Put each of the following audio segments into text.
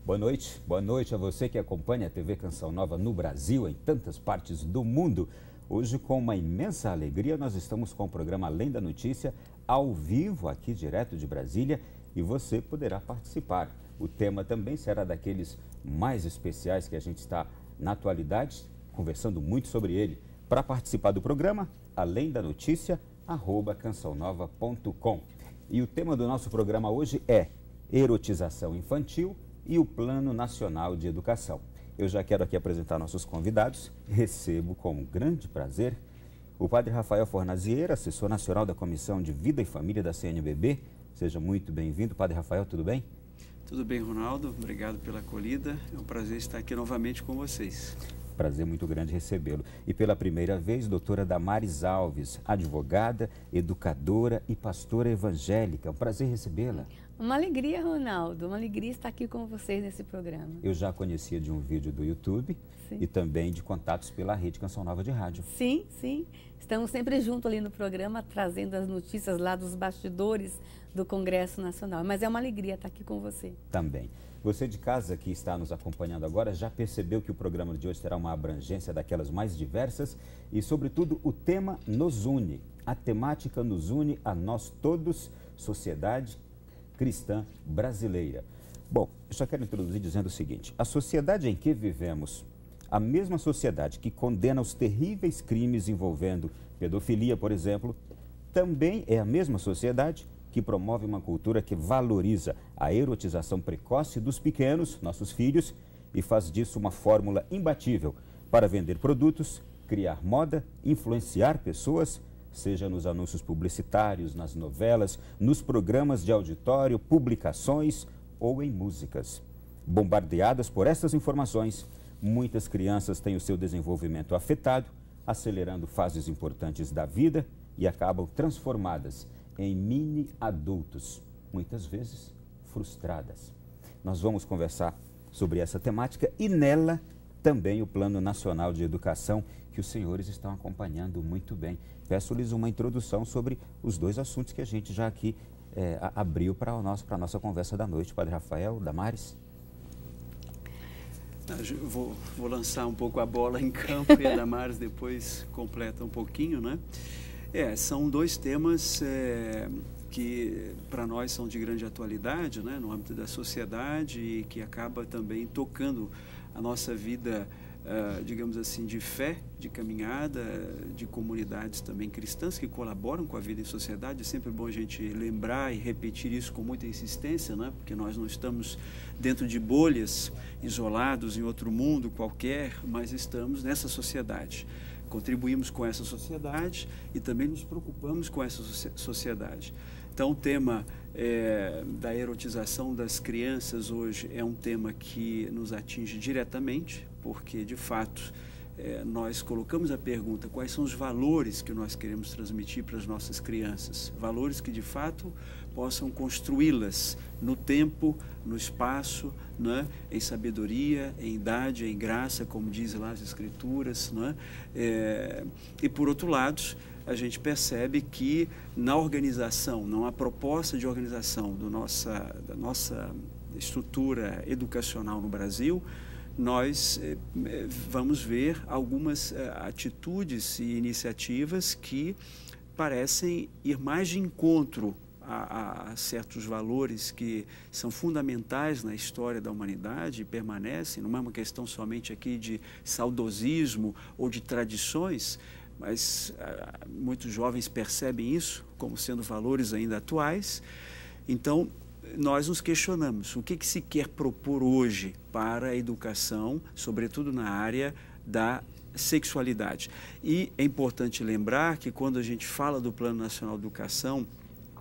Boa noite a você que acompanha a TV Canção Nova no Brasil, em tantas partes do mundo. Hoje, com uma imensa alegria, nós estamos com o programa Além da Notícia, ao vivo, aqui direto de Brasília, e você poderá participar. O tema também será daqueles mais especiais que a gente está, na atualidade, conversando muito sobre ele. Para participar do programa, além da notícia, @cançãonova.com. E o tema do nosso programa hoje é erotização infantil e o Plano Nacional de Educação. Eu já quero aqui apresentar nossos convidados. Recebo com grande prazer o Padre Rafael Fornazier, assessor nacional da Comissão de Vida e Família da CNBB. Seja muito bem-vindo. Padre Rafael, tudo bem? Tudo bem, Ronaldo. Obrigado pela acolhida. É um prazer estar aqui novamente com vocês. Prazer muito grande recebê-lo. E pela primeira vez, doutora Damares Alves, advogada, educadora e pastora evangélica. Um prazer recebê-la. Uma alegria, Ronaldo. Uma alegria estar aqui com vocês nesse programa. Eu já conhecia de um vídeo do YouTube. Sim. E também de contatos pela Rede Canção Nova de Rádio. Sim, sim. Estamos sempre juntos ali no programa, trazendo as notícias lá dos bastidores do Congresso Nacional. Mas é uma alegria estar aqui com você. Também. Você de casa que está nos acompanhando agora já percebeu que o programa de hoje terá uma abrangência daquelas mais diversas e, sobretudo, o tema nos une. A temática nos une a nós todos, sociedade cristã brasileira. Bom, eu só quero introduzir dizendo o seguinte: a sociedade em que vivemos, a mesma sociedade que condena os terríveis crimes envolvendo pedofilia, por exemplo, também é a mesma sociedade que promove uma cultura que valoriza a erotização precoce dos pequenos, nossos filhos, e faz disso uma fórmula imbatível para vender produtos, criar moda, influenciar pessoas, seja nos anúncios publicitários, nas novelas, nos programas de auditório, publicações ou em músicas. Bombardeadas por essas informações, muitas crianças têm o seu desenvolvimento afetado, acelerando fases importantes da vida e acabam transformadas em mini-adultos, muitas vezes frustradas. Nós vamos conversar sobre essa temática e nela também o Plano Nacional de Educação, que os senhores estão acompanhando muito bem. Peço-lhes uma introdução sobre os dois assuntos que a gente já aqui abriu para a nossa conversa da noite. Padre Rafael, Damares. Vou lançar um pouco a bola em campo e a Damares depois completa um pouquinho, né? São dois temas que para nós são de grande atualidade, né, no âmbito da sociedade e que acaba também tocando a nossa vida, digamos assim, de fé, de caminhada, de comunidades também cristãs que colaboram com a vida em sociedade. É sempre bom a gente lembrar e repetir isso com muita insistência, né, porque nós não estamos dentro de bolhas, isolados em outro mundo qualquer, mas estamos nessa sociedade. Contribuímos com essa sociedade e também nos preocupamos com essa sociedade. Então, o tema da erotização das crianças hoje é um tema que nos atinge diretamente, porque, de fato, nós colocamos a pergunta: quais são os valores que nós queremos transmitir para as nossas crianças? Valores que, de fato, possam construí-las no tempo, no espaço, né? Em sabedoria, em idade, em graça, como diz lá as Escrituras. Né? E, por outro lado, a gente percebe que na organização, na proposta de organização da nossa estrutura educacional no Brasil, nós vamos ver algumas atitudes e iniciativas que parecem ir mais de encontro a certos valores que são fundamentais na história da humanidade e permanecem. Não é uma questão somente aqui de saudosismo ou de tradições, mas muitos jovens percebem isso como sendo valores ainda atuais. Então, nós nos questionamos o que se quer propor hoje para a educação, sobretudo na área da sexualidade. E é importante lembrar que quando a gente fala do Plano Nacional de Educação,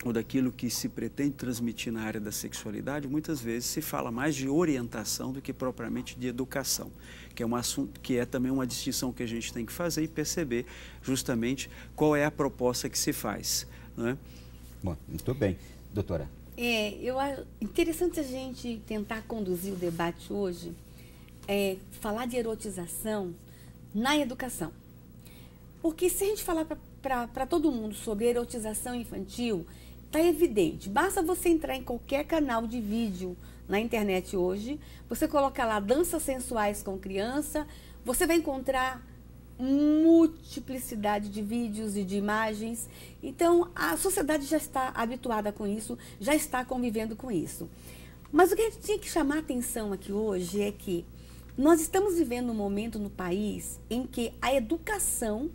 ou daquilo que se pretende transmitir na área da sexualidade, muitas vezes se fala mais de orientação do que propriamente de educação, que é um assunto que é também uma distinção que a gente tem que fazer e perceber justamente qual é a proposta que se faz. Não é? Bom, muito bem. Doutora. Eu acho interessante a gente tentar conduzir o debate hoje, falar de erotização na educação. Porque se a gente falar para todo mundo sobre erotização infantil, está evidente. Basta você entrar em qualquer canal de vídeo na internet hoje, você coloca lá danças sensuais com criança, você vai encontrar multiplicidade de vídeos e de imagens. Então, a sociedade já está habituada com isso, já está convivendo com isso. Mas o que a gente tinha que chamar a atenção aqui hoje é que nós estamos vivendo um momento no país em que a educação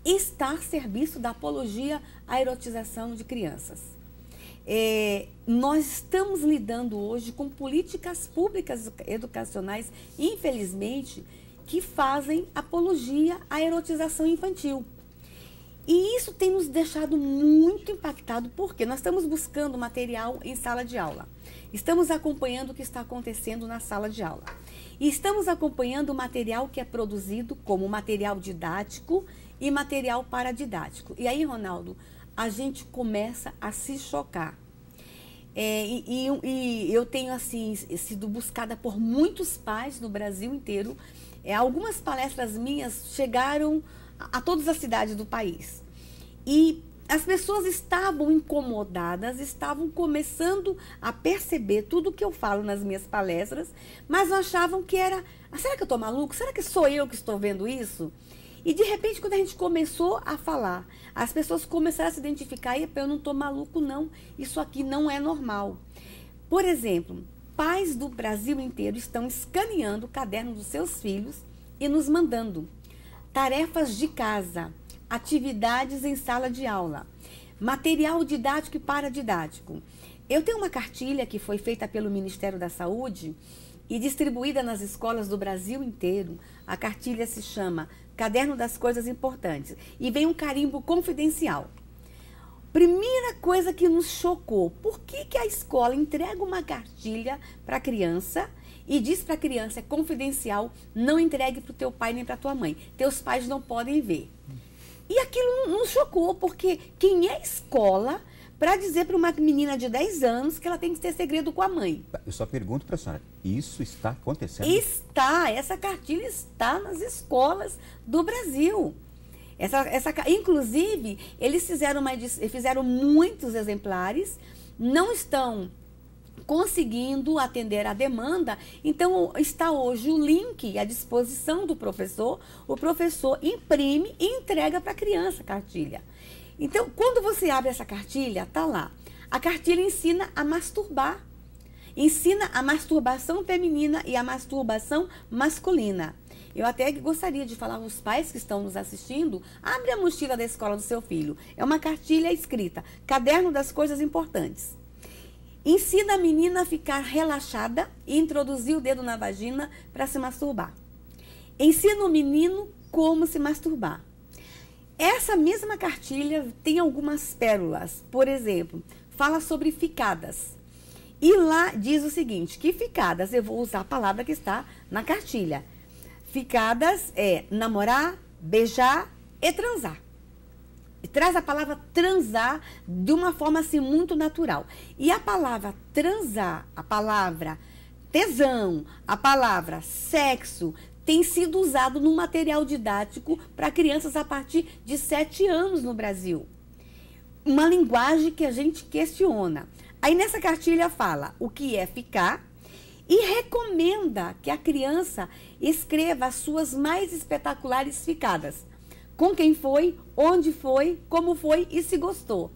está a serviço da apologia à erotização de crianças. Nós estamos lidando hoje com políticas públicas educacionais, infelizmente, que fazem apologia à erotização infantil. E isso tem nos deixado muito impactado, porque nós estamos buscando material em sala de aula. Estamos acompanhando o que está acontecendo na sala de aula. E estamos acompanhando o material que é produzido como material didático e material paradidático. E aí, Ronaldo, a gente começa a se chocar. Eu tenho, assim, sido buscada por muitos pais no Brasil inteiro. Algumas palestras minhas chegaram a todas as cidades do país. E as pessoas estavam incomodadas, estavam começando a perceber tudo o que eu falo nas minhas palestras, mas achavam que era... será que eu estou maluco? Será que sou eu que estou vendo isso? E, de repente, quando a gente começou a falar, as pessoas começaram a se identificar, e eu não estou maluco, não. Isso aqui não é normal. Por exemplo, pais do Brasil inteiro estão escaneando o caderno dos seus filhos e nos mandando tarefas de casa, atividades em sala de aula, material didático e paradidático. Eu tenho uma cartilha que foi feita pelo Ministério da Saúde e distribuída nas escolas do Brasil inteiro. A cartilha se chama Caderno das Coisas Importantes e vem um carimbo confidencial. Primeira coisa que nos chocou, por que a escola entrega uma cartilha para a criança e diz para a criança, é confidencial, não entregue para o teu pai nem para a tua mãe, teus pais não podem ver. E aquilo nos chocou, porque quem é escola para dizer para uma menina de 10 anos que ela tem que ter segredo com a mãe? Eu só pergunto para a senhora, isso está acontecendo? Está, essa cartilha está nas escolas do Brasil. Inclusive, eles fizeram muitos exemplares, não estão conseguindo atender a demanda, então está hoje o link à disposição do professor, o professor imprime e entrega para a criança a cartilha. Então, quando você abre essa cartilha, está lá. A cartilha ensina a masturbar, ensina a masturbação feminina e a masturbação masculina. Eu até gostaria de falar aos pais que estão nos assistindo, abre a mochila da escola do seu filho. É uma cartilha escrita, Caderno das Coisas Importantes. Ensina a menina a ficar relaxada e introduzir o dedo na vagina para se masturbar. Ensina o menino como se masturbar. Essa mesma cartilha tem algumas pérolas. Por exemplo, fala sobre ficadas. E lá diz o seguinte, que ficadas, eu vou usar a palavra que está na cartilha. Ficadas é namorar, beijar e transar. E traz a palavra transar de uma forma assim muito natural. E a palavra transar, a palavra tesão, a palavra sexo, tem sido usado no material didático para crianças a partir de 7 anos no Brasil. Uma linguagem que a gente questiona. Aí nessa cartilha fala o que é ficar e recomenda que a criança escreva as suas mais espetaculares ficadas. Com quem foi, onde foi, como foi e se gostou.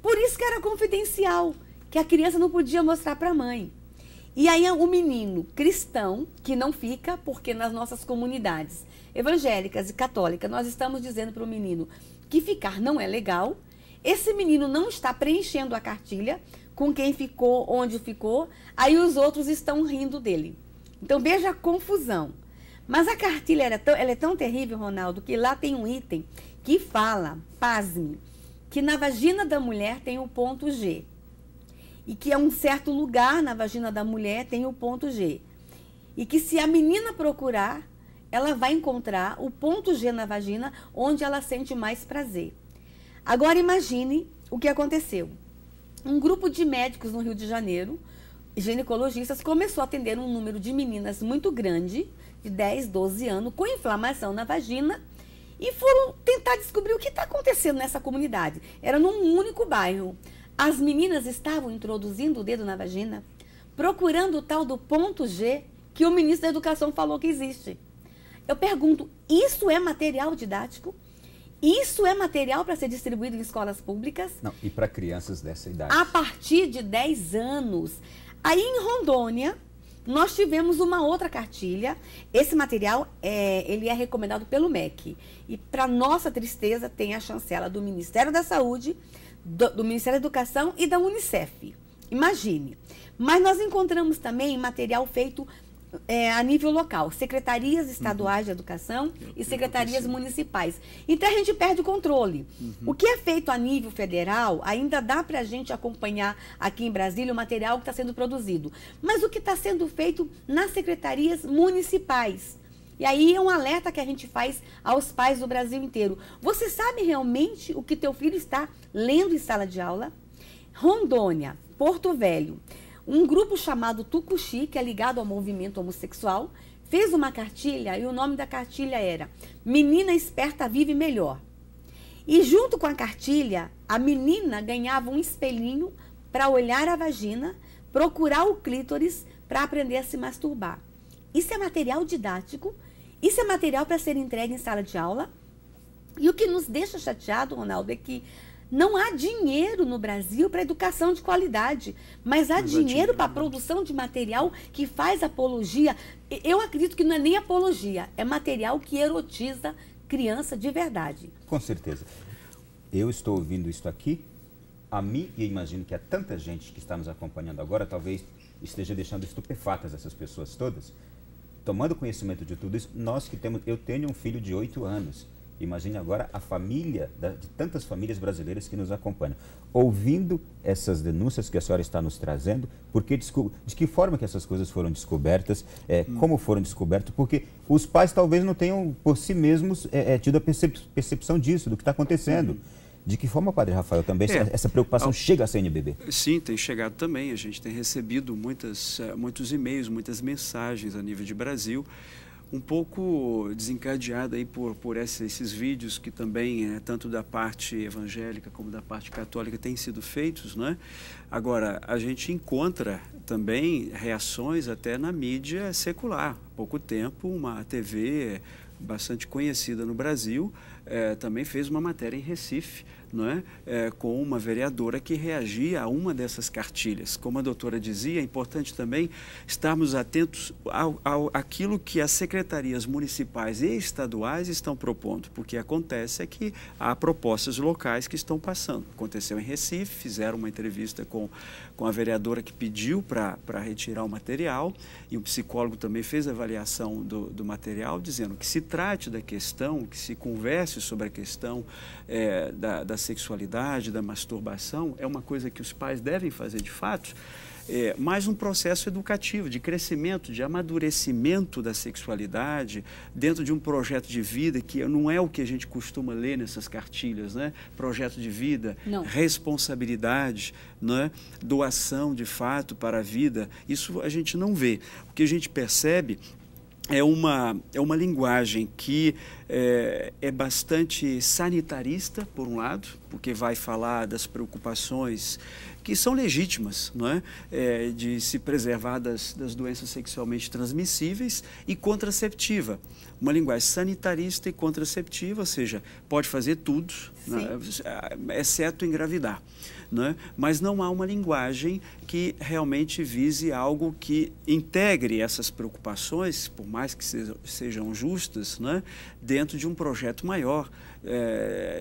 Por isso que era confidencial, que a criança não podia mostrar para a mãe. E aí o menino cristão, que não fica, porque nas nossas comunidades evangélicas e católicas, nós estamos dizendo para o menino que ficar não é legal. Esse menino não está preenchendo a cartilha, com quem ficou, onde ficou, aí os outros estão rindo dele. Então veja a confusão. Mas a cartilha ela é tão terrível, Ronaldo, que lá tem um item que fala, pasme, que na vagina da mulher tem o ponto G. E que é um certo lugar na vagina da mulher tem o ponto G. E que se a menina procurar, ela vai encontrar o ponto G na vagina, onde ela sente mais prazer. Agora imagine o que aconteceu. Um grupo de médicos no Rio de Janeiro, ginecologistas, começou a atender um número de meninas muito grande, de 10, 12 anos, com inflamação na vagina, e foram tentar descobrir o que está acontecendo nessa comunidade. Era num único bairro. As meninas estavam introduzindo o dedo na vagina, procurando o tal do ponto G que o ministro da Educação falou que existe. Eu pergunto, isso é material didático? Isso é material para ser distribuído em escolas públicas? Não, e para crianças dessa idade? A partir de 10 anos. Aí em Rondônia, nós tivemos uma outra cartilha. Esse material ele é recomendado pelo MEC. E, para nossa tristeza, tem a chancela do Ministério da Saúde, do Ministério da Educação e da Unicef. Imagine. Mas nós encontramos também material feito a nível local, secretarias estaduais de educação e secretarias municipais. Então a gente perde o controle. O que é feito a nível federal, ainda dá para a gente acompanhar aqui em Brasília o material que está sendo produzido. Mas o que está sendo feito nas secretarias municipais? E aí é um alerta que a gente faz aos pais do Brasil inteiro. Você sabe realmente o que teu filho está lendo em sala de aula? Rondônia, Porto Velho, um grupo chamado Tucuxi, que é ligado ao movimento homossexual, fez uma cartilha e o nome da cartilha era Menina Esperta Vive Melhor. E junto com a cartilha, a menina ganhava um espelhinho para olhar a vagina, procurar o clítoris para aprender a se masturbar. Isso é material didático, isso é material para ser entregue em sala de aula. E o que nos deixa chateado, Ronaldo, é que não há dinheiro no Brasil para educação de qualidade, mas há dinheiro para a produção de material que faz apologia. Eu acredito que não é nem apologia, é material que erotiza criança de verdade. Com certeza. Eu estou ouvindo isso aqui, a mim, e imagino que há tanta gente que está nos acompanhando agora, talvez esteja deixando estupefatas essas pessoas todas. Tomando conhecimento de tudo isso, eu tenho um filho de 8 anos. Imagine agora a família, de tantas famílias brasileiras que nos acompanham, ouvindo essas denúncias que a senhora está nos trazendo, de que forma que essas coisas foram descobertas, como foram descobertas, porque os pais talvez não tenham por si mesmos tido a percepção disso, do que está acontecendo. De que forma, Padre Rafael, também essa preocupação chega à CNBB? Sim, tem chegado também. A gente tem recebido muitos e-mails, muitas mensagens a nível de Brasil, um pouco desencadeada aí por esses vídeos que também, tanto da parte evangélica como da parte católica, têm sido feitos, né? Agora, a gente encontra também reações até na mídia secular. Há pouco tempo, uma TV bastante conhecida no Brasil também fez uma matéria em Recife, não é? Com uma vereadora que reagia a uma dessas cartilhas. Como a doutora dizia, é importante também estarmos atentos àquilo que as secretarias municipais e estaduais estão propondo, porque acontece que há propostas locais que estão passando. Aconteceu em Recife, fizeram uma entrevista com a vereadora que pediu para retirar o material, e o psicólogo também fez a avaliação do material, dizendo que se trate da questão, que se converse sobre a questão da sexualidade, da masturbação, é uma coisa que os pais devem fazer de fato, mas um processo educativo, de crescimento, de amadurecimento da sexualidade, dentro de um projeto de vida, que não é o que a gente costuma ler nessas cartilhas, né? Projeto de vida, não. Responsabilidade, né? Doação de fato para a vida, isso a gente não vê. O que a gente percebe é uma linguagem que é bastante sanitarista, por um lado, porque vai falar das preocupações que são legítimas, não é? De se preservar das doenças sexualmente transmissíveis, e contraceptiva. Uma linguagem sanitarista e contraceptiva, ou seja, pode fazer tudo, né? Exceto engravidar. Né? Mas não há uma linguagem que realmente vise algo que integre essas preocupações, por mais que sejam justas, né? Dentro de um projeto maior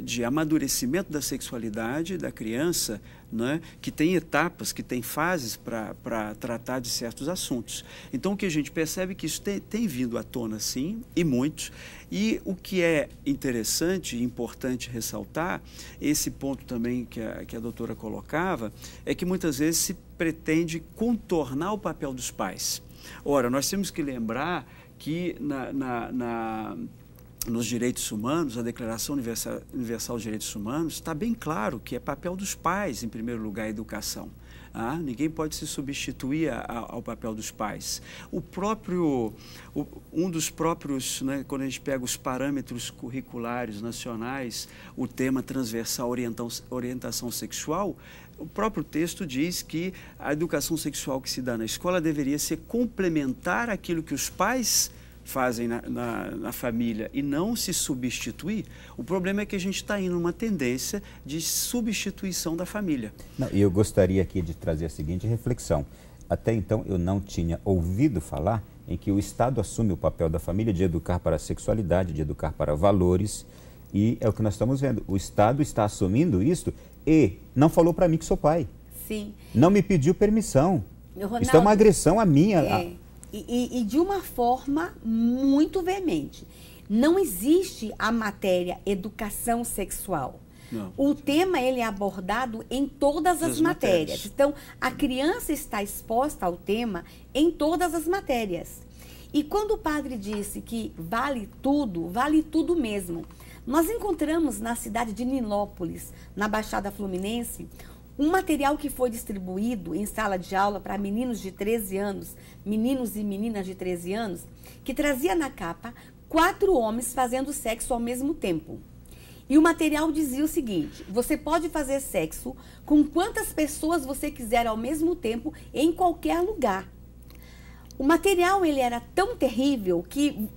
de amadurecimento da sexualidade da criança, né? Que tem etapas, que tem fases para tratar de certos assuntos. Então, o que a gente percebe é que isso tem vindo à tona, sim, e muito. E o que é interessante e importante ressaltar, esse ponto também que a doutora colocava, é que muitas vezes se pretende contornar o papel dos pais. Ora, nós temos que lembrar que nos direitos humanos, a Declaração Universal dos Direitos Humanos, está bem claro que é papel dos pais, em primeiro lugar, a educação. Ninguém pode se substituir ao papel dos pais. Um dos próprios, né, quando a gente pega os parâmetros curriculares nacionais, o tema transversal orientação sexual, o próprio texto diz que a educação sexual que se dá na escola deveria ser complementar àquilo que os pais fazem na família e não se substituir. O problema é que a gente está indo numa tendência de substituição da família. E eu gostaria aqui de trazer a seguinte reflexão. Até então eu não tinha ouvido falar em que o Estado assume o papel da família de educar para a sexualidade, de educar para valores, e é o que nós estamos vendo. O Estado está assumindo isso e não falou para mim que sou pai. Sim. Não me pediu permissão. Ronaldo, isso é uma agressão à minha... E de uma forma muito veemente. Não existe a matéria educação sexual. Não. O tema ele é abordado em todas as matérias. Então, a criança está exposta ao tema em todas as matérias. E quando o padre disse que vale tudo mesmo. Nós encontramos na cidade de Nilópolis, na Baixada Fluminense, um material que foi distribuído em sala de aula para meninos de 13 anos, meninos e meninas de 13 anos, que trazia na capa 4 homens fazendo sexo ao mesmo tempo. E o material dizia o seguinte: você pode fazer sexo com quantas pessoas você quiser ao mesmo tempo, em qualquer lugar. O material ele era tão terrível que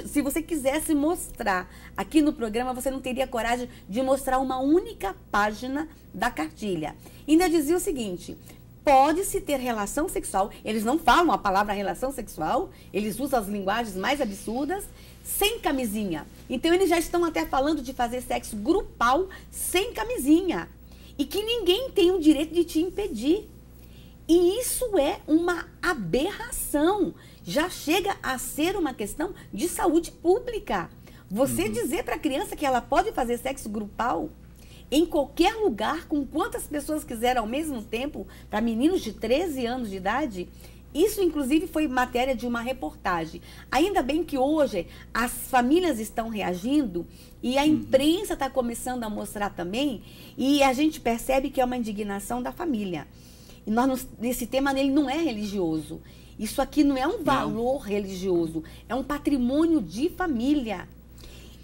se você quisesse mostrar aqui no programa, você não teria coragem de mostrar uma única página da cartilha. Ainda dizia o seguinte: pode-se ter relação sexual, eles não falam a palavra relação sexual, eles usam as linguagens mais absurdas, sem camisinha. Então eles já estão até falando de fazer sexo grupal sem camisinha. E que ninguém tem o direito de te impedir. E isso é uma aberração. Já chega a ser uma questão de saúde pública. Você dizer para a criança que ela pode fazer sexo grupal em qualquer lugar, com quantas pessoas quiser ao mesmo tempo, para meninos de 13 anos de idade, isso inclusive foi matéria de uma reportagem. Ainda bem que hoje as famílias estão reagindo e a imprensa está começando a mostrar também, e a gente percebe que é uma indignação da família. E esse tema nele não é religioso. Isso aqui não é um valor religioso, é um patrimônio de família.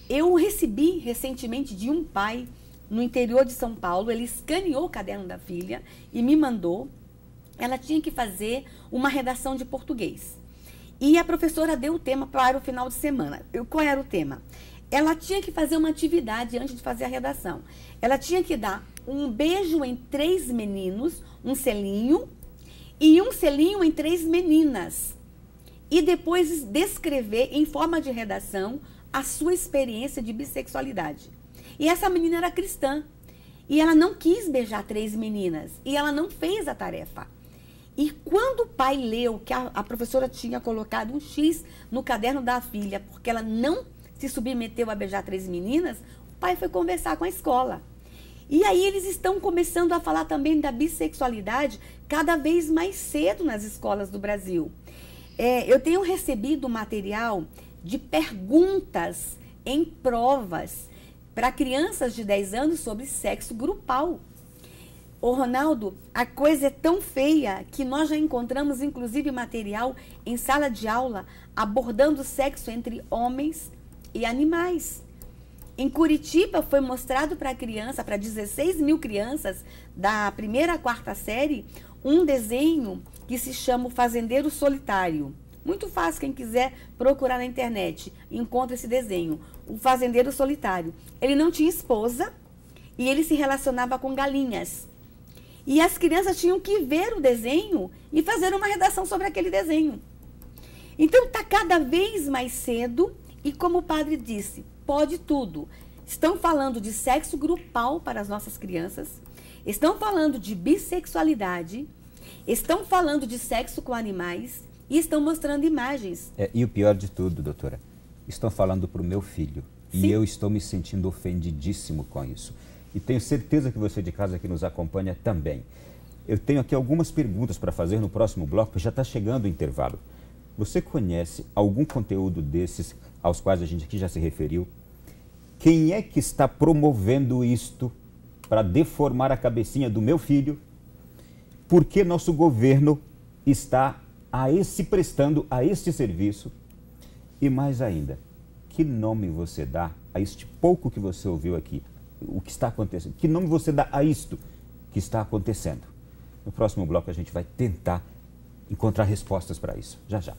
Eu recebi recentemente de um pai no interior de São Paulo, ele escaneou o caderno da filha e me mandou. Ela tinha que fazer uma redação de português. E a professora deu o tema para o final de semana. Qual era o tema? Ela tinha que fazer uma atividade antes de fazer a redação. Ela tinha que dar um beijo em 3 meninos, um selinho, e um selinho em 3 meninas. E depois descrever, em forma de redação, a sua experiência de bissexualidade. E essa menina era cristã. E ela não quis beijar 3 meninas. E ela não fez a tarefa. E quando o pai leu que a professora tinha colocado um X no caderno da filha, porque ela não se submeteu a beijar 3 meninas, o pai foi conversar com a escola. E aí eles estão começando a falar também da bissexualidade cada vez mais cedo nas escolas do Brasil. Eu tenho recebido material de perguntas em provas para crianças de 10 anos sobre sexo grupal. Ô Ronaldo, a coisa é tão feia que nós já encontramos inclusive material em sala de aula abordando sexo entre homens e animais. Em Curitiba foi mostrado para 16 mil crianças da 1ª à 4ª série, um desenho que se chama O Fazendeiro Solitário. Muito fácil, quem quiser procurar na internet, encontra esse desenho, O Fazendeiro Solitário. Ele não tinha esposa e ele se relacionava com galinhas. E as crianças tinham que ver o desenho e fazer uma redação sobre aquele desenho. Então está cada vez mais cedo e, como o padre disse, pode tudo. Estão falando de sexo grupal para as nossas crianças, estão falando de bissexualidade, estão falando de sexo com animais e estão mostrando imagens. E o pior de tudo, doutora, estão falando para o meu filho. Sim. E eu estou me sentindo ofendidíssimo com isso. E tenho certeza que você de casa que nos acompanha também. Eu tenho aqui algumas perguntas para fazer no próximo bloco, já está chegando o intervalo. Você conhece algum conteúdo desses aos quais a gente aqui já se referiu? Quem é que está promovendo isto para deformar a cabecinha do meu filho? por que nosso governo está se prestando a este serviço e, mais ainda, que nome você dá a este pouco que você ouviu aqui, o que está acontecendo? Que nome você dá a isto que está acontecendo? No próximo bloco a gente vai tentar encontrar respostas para isso. Já, já.